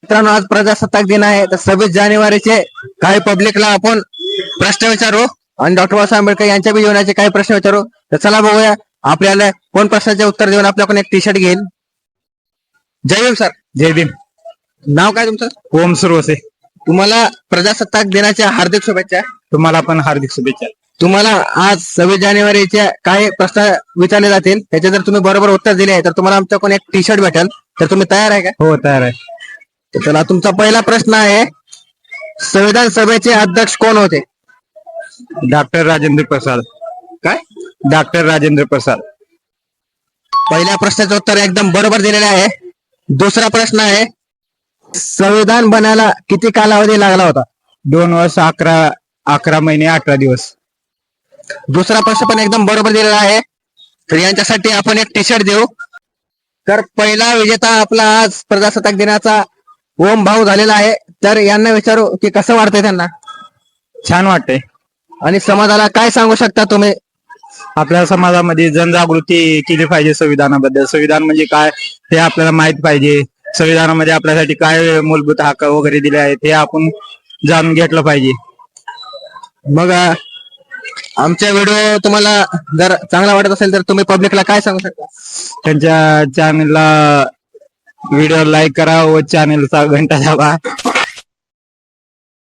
मित्रांनो, आज प्रजासत्ताक दिन आहे. तर 26 जानेवारीचे काही पब्लिकला आपण प्रश्न विचारू आणि डॉक्टर बाबासाहेब आंबेडकर यांच्या बी जीवनाचे काही प्रश्न विचारू. तर चला बघूया आपल्याला कोण प्रश्नाचे उत्तर देऊन आपल्याकडून एक टी शर्ट घेईल. जय भीम सर. जय भीम. नाव काय तुमचं? ओम सुरवसे. तुम्हाला प्रजासत्ताक दिनाच्या हार्दिक शुभेच्छा. तुम्हाला पण हार्दिक शुभेच्छा. तुम्हाला आज 26 जानेवारीचे काही प्रश्न विचारले जातील. त्याचे जर तुम्ही बरोबर उत्तर दिले तर तुम्हाला आमच्याकडून एक टी शर्ट भेटेल. तर तुम्ही तयार आहे का? हो, तयार आहे. तर चला, तुमचा पहिला प्रश्न आहे, संविधान सभेचे अध्यक्ष कोण होते? डॉक्टर राजेंद्र प्रसाद. काय? डॉक्टर राजेंद्र प्रसाद. पहिल्या प्रश्नाचं उत्तर एकदम बरोबर दिलेलं आहे. दुसरा प्रश्न आहे, संविधान बनायला किती कालावधी लागला होता? 2 वर्ष 11 महिने 18 दिवस. दुसरा प्रश्न पण एकदम बरोबर दिलेला आहे. तर यांच्यासाठी आपण एक टी शर्ट देऊ. तर पहिला विजेता आपला आज प्रजासत्ताक दिनाचा ओम भाऊ झालेला आहे. तर यांना विचारू की कसं वाटतंय त्यांना छान वाटतंय. आणि समाजाला काय सांगू शकता तुम्ही? आपल्या समाजामध्ये जनजागृती केली पाहिजे संविधानाबद्दल. संविधान म्हणजे काय हे आपल्याला माहित पाहिजे. संविधानामध्ये आपल्यासाठी काय मूलभूत हक्क वगैरे दिले आहेत हे आपण जाणून घेतलं पाहिजे. मग आमचा व्हिडिओ तुम्हाला जर चांगला वाटत असेल तर तुम्ही पब्लिकला काय सांगू शकता? त्यांच्या चॅनलला व्हिडिओ लाईक करा व चॅनलचा घंटा दाबा.